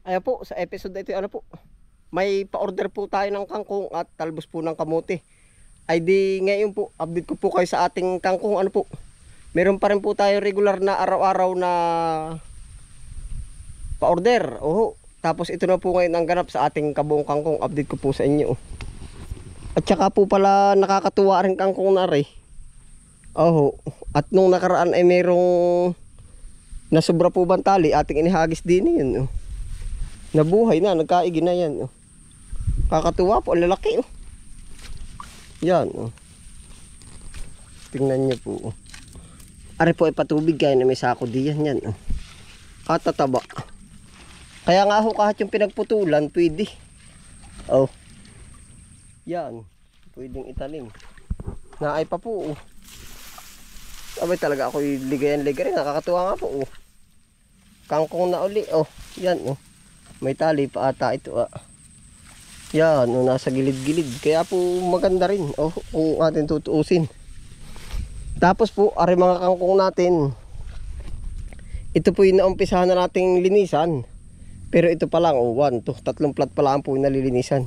Ayan po, sa episode na ito, ano po, may pa-order po tayo ng kangkong at talbos po ng kamote. Ay di ngayon po, update ko po kayo sa ating kangkong, ano po. Meron pa rin po tayo regular na araw-araw na pa-order. Oho. Tapos ito na po ngayon ang ganap sa ating kabuong kangkong. Update ko po sa inyo. At saka po pala nakakatuwa rin kangkong na rin. Oho. At nung nakaraan ay merong nasobra po bang tali, ating inihagis din yun. Oh. Nabuhay na, nagkaigi na yan. Oh. Kakatuwa po, ang lalaki. Oh. Yan. Oh. Tingnan nyo po. Oh. Ari po ay patubig kaya na may sako diyan yan. Oh. At tataba. Kaya nga ho kahit yung pinagputulan, pwede. Oh. Yan. Pwedeng itanim. Naay pa po. Oh. Abay talaga ako ligayan-ligayan. Nakakatuwa nga po. Oh. Kangkong na uli. Oh. Yan. Oh. May tali pa ata ito. Ah. Yan. Oh. Nasa gilid-gilid. Kaya po maganda rin. Oh. Kung atin tutuusin. Tapos po, ari mga kangkong natin. Ito po yung naumpisahan na nating linisan. Pero ito pa lang, oh, 1, 2, 3 plat pa lang po yung nalilinisan.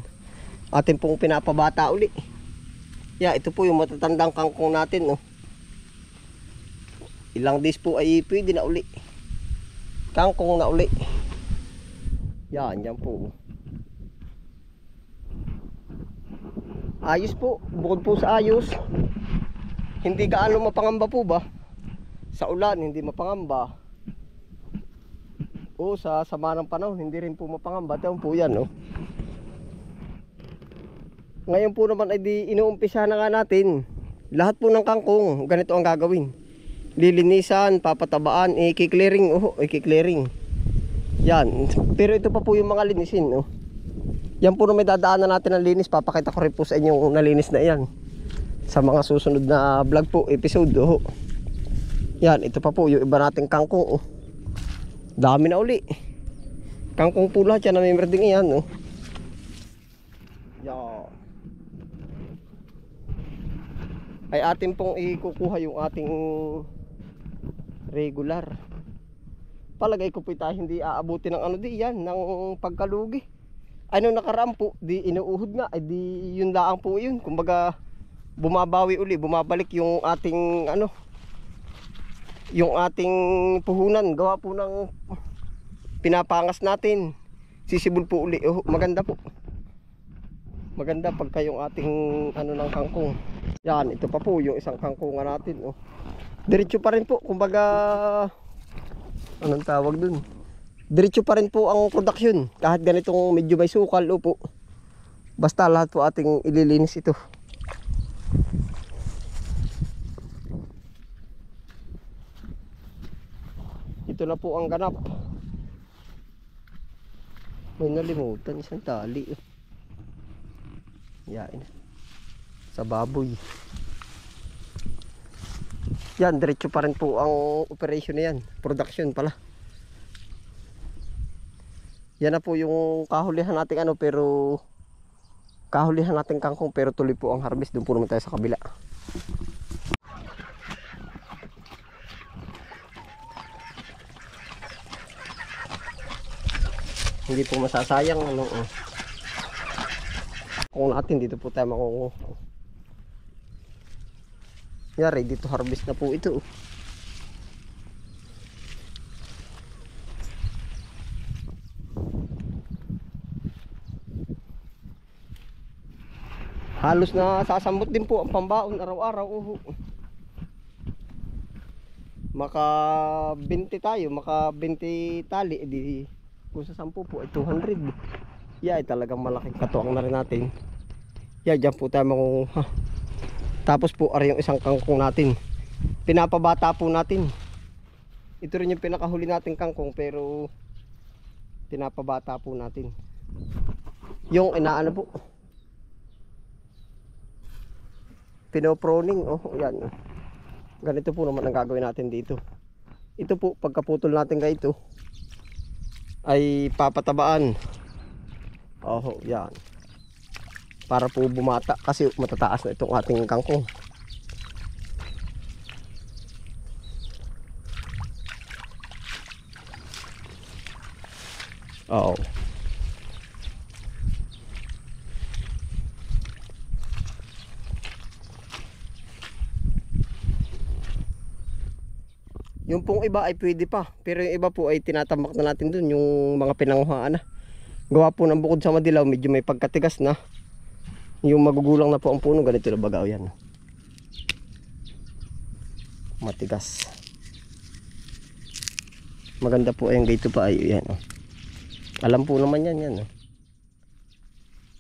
Atin pong pinapabata uli. Yeah, ito po yung matatandang kangkong natin. Oh. Ilang days po ay pwede na uli. Kangkong na uli. Yan, yan po. Ayos po, bukod po sa ayos. Hindi gaano mapangamba po ba? Sa ulan, hindi mapangamba. O sa sama ng panahon, hindi rin po mapangamba. Ito po yan, no? Ngayon po naman ay di inuumpisa na nga natin. Lahat po ng kangkong, ganito ang gagawin. Lilinisan, papatabaan, i-clearing. Oh, i-clearing. Yan. Pero ito pa po yung mga linisin, no? Yan po na may dadaanan natin ng linis. Papakita ko rin po sa inyo yung nalinis na yan. Sa mga susunod na vlog po, episode. Oh. Yan, ito pa po yung iba nating kangkong. Oh. Dami na uli. Kangkong po lahat yan na may merding yan. Oh. Yan. Ay atin pong ikukuha yung ating regular. Palagay ko po tayo hindi aabuti ng ano di yan, ng pagkalugi. Ano nakaraan po, di inuuhod nga, ay di yun laang po yun. Kumbaga bumabawi uli, bumabalik yung ating ano, yung ating puhunan. Gawa po ng pinapangas natin. Sisibol po uli. Oh, maganda po. Maganda pagka yung ating ano ng kangkong. Yan, ito pa po yung isang kangkungan natin. Oh. Diretso pa rin po, kumbaga anong tawag dun? Diretso pa rin po ang production. Kahit ganitong medyo may sukal, po. Basta lahat po ating ililinis ito. Ito na po ang ganap. May nalimutan isang tali. Yan. Sa baboy. Yan, diretso pa rin po ang operation na yan. Production pala. Yan na po yung kahulihan nating ano, pero kahulihan nating kangkong, pero tuloy po ang harvest. Doon po naman tayo sa kabila. Hindi po masasayang ano. Kung natin dito po tayo makukuha. Yan, ready to harvest na po ito. Halos na sasambot din po ang pambaon araw-araw. Maka 20 tayo, maka 20 tali, edi kung sa 10 po ay 200. Yeah, ay talagang malaking katuwang na rin natin. Yeah, dyan po tayo makukuha. Tapos po ari yung isang kangkong natin. Pinapabata po natin. Ito rin yung pinakahuli nating kangkong, pero pinapabata po natin. Yung inaano po, pinoproning. Oh, yan. Ganito po naman ang gagawin natin dito. Ito po, pagkaputol natin ganito, ay papatabaan. Oh, yan. Para po bumata, kasi matataas na itong ating kangkong. Oo. Yung pong iba ay pwede pa, pero yung iba po ay tinatamak na natin dun, yung mga pinanguhaan na. Gawa po ng bukod sa madilaw, medyo may pagkatigas na. Yung magugulang na po ang puno, ganito na bagaw yan. Matigas. Maganda po yung gate pa ay yan. Alam po naman yan.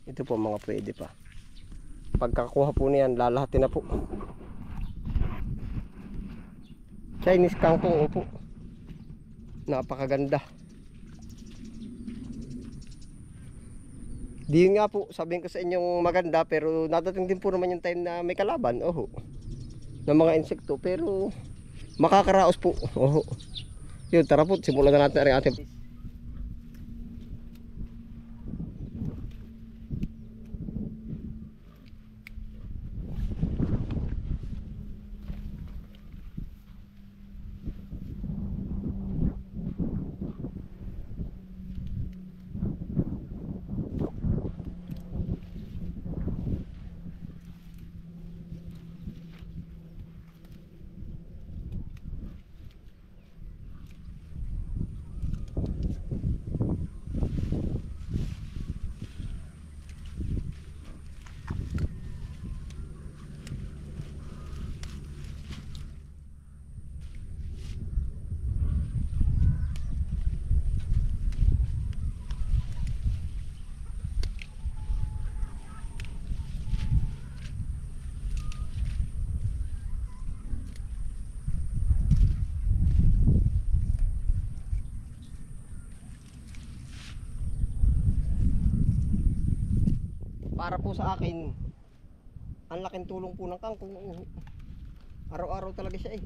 Ito po mga pwede pa. Pagkakuha po niyan, lalahatin na po. Chinese kangkong po. Napakaganda. Di yun nga po, sabihin ko sa inyong maganda, pero nadating din po naman yung time na may kalaban. Oho. Ng mga insekto, pero makakaraos po. Oho. Yun, tara po, simulan na natin ang ating. Para po sa akin, ang laking tulong po ng kangkong. Araw-araw talaga siya eh.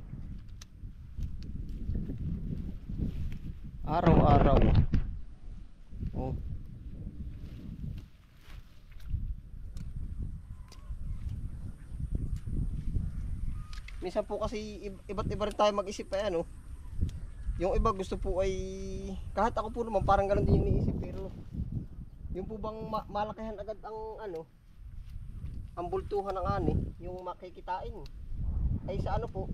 Araw-araw. Oh. Minsan po kasi iba't iba rin tayo mag-isip pa yan, oh. Yung iba gusto po ay, kahit ako po naman parang ganun din yung iniisip, pero yung po bang malakihan agad ang ang bultuhan ng ani, yung makikitain ay sa ano po,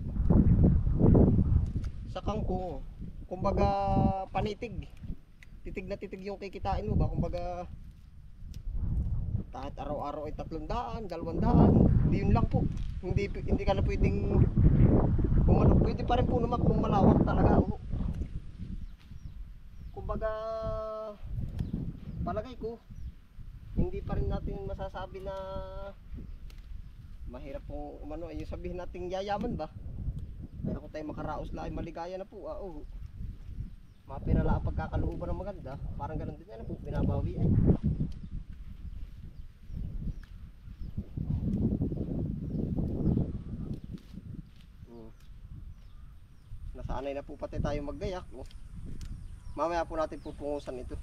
sa kangkong, kumbaga panitig, titig na titig yung kikitain mo ba, kumbaga kahit araw-araw ay 300, 200, di yun lang po, hindi ka na pwedeng pwede pa rin po naman kung malawak talaga, oh. Kumbaga palagay ko hindi pa rin natin masasabi na mahirap po umano, ay yung sabihin nating yayaman ba, ay ako tayo makaraos lang ay maligaya na po, oo. Mapinala ang pagkakalooban ng maganda, parang ganun din yan po, binabawi ay. Nasanay na po pati tayo maggayak, oh. Mamaya po natin pupungusan ito.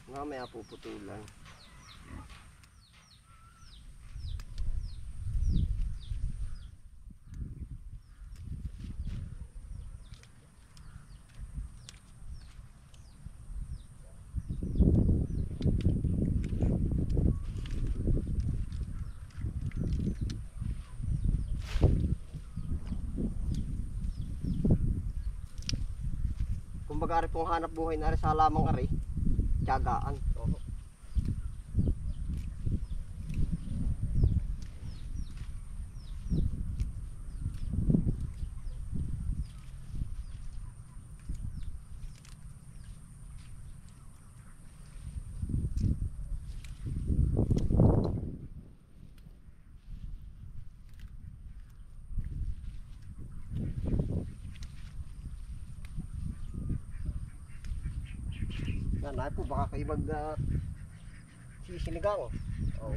Mamaya puputulan. Kumbaga ari pong hanap buhay na ari sa lamang ari, tiyagaan. Oo. Yan ay po, baka kayo sisinigang. Oh.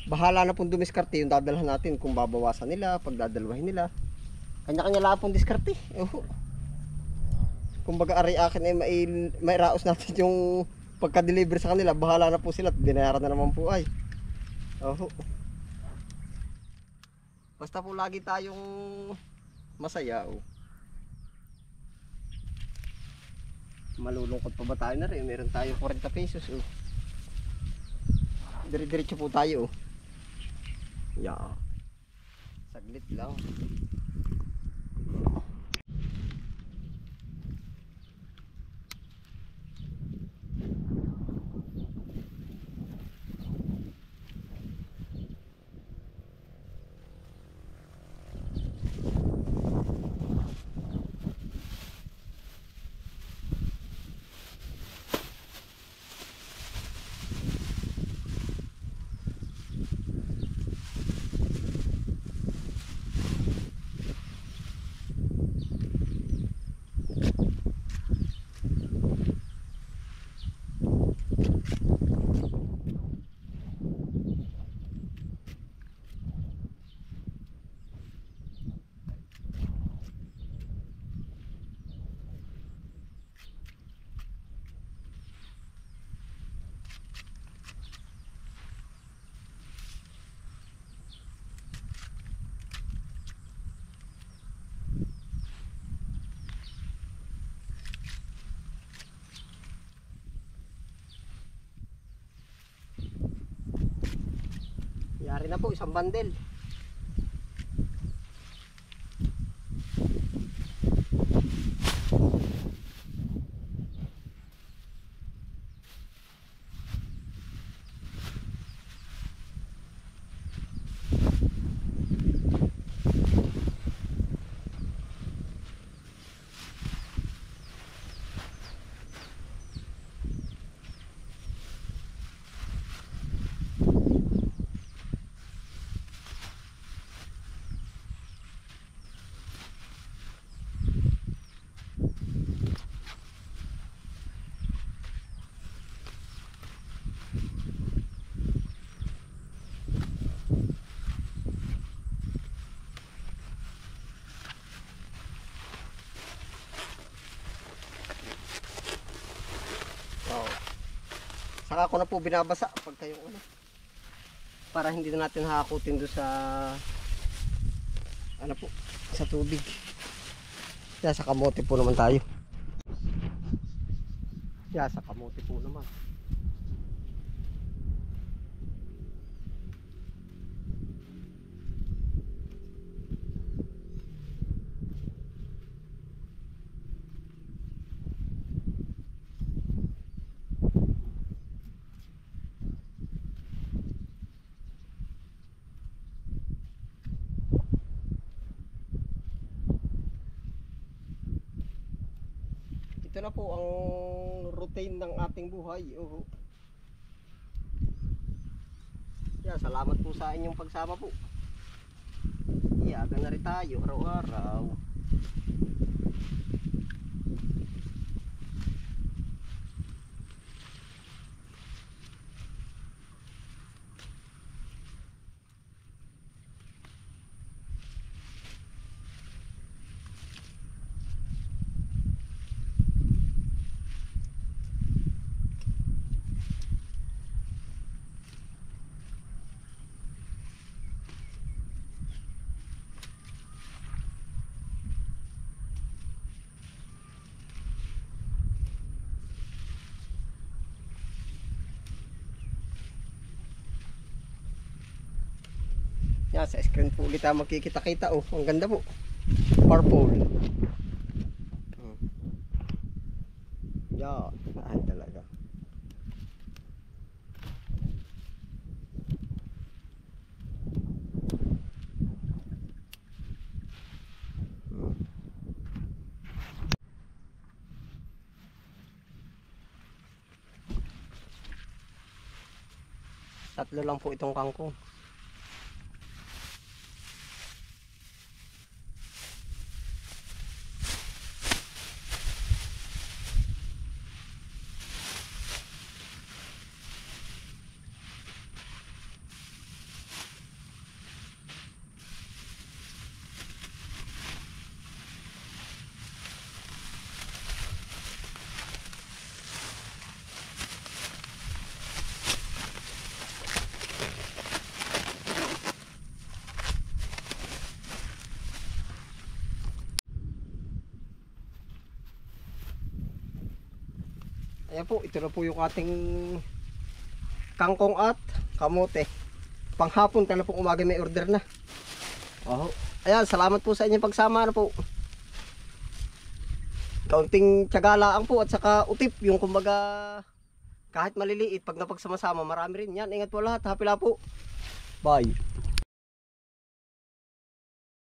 bahala na pong dumiskarte yung dadalhan natin, kung babawasan nila, pagdadalwahin nila. Kanya-kanya lang pong diskarte. Kumbaga ari akin ay may raos natin yung pagka-deliver sa kanila, bahala na po sila at binayaran na naman po ay. Basta po lagi tayong masaya. Malulungkot pa ba tayo na rin? Meron tayong 40 pesos. Dire-diretso po tayo. Yeah. Saglit lang. Yari na po, isang bandel. Saka ako na po binabasa pag kayong para hindi na natin hakutin doon sa sa tubig. Kaya sa kamote po naman tayo. Kaya sa kamote po naman. Ito na po ang routine ng ating buhay. Yeah, salamat po sa inyong pagsama po. Iyagan na rin tayo araw-araw. Yan, sa screen po ulit tayo magkikita-kita. Ang ganda po. Purple. Yan, ay talaga. Tatlo lang po itong kangkong. Ayan po, ito na po yung ating kangkong at kamote. Panghapon ka na pong umaga may order na. Oh. Ayan, salamat po sa inyong pagsama na po. Kaunting tiyaga lang po at saka utip yung kumbaga kahit maliliit pag napagsama-sama marami rin yan. Ingat po lahat. Happy lang po. Bye.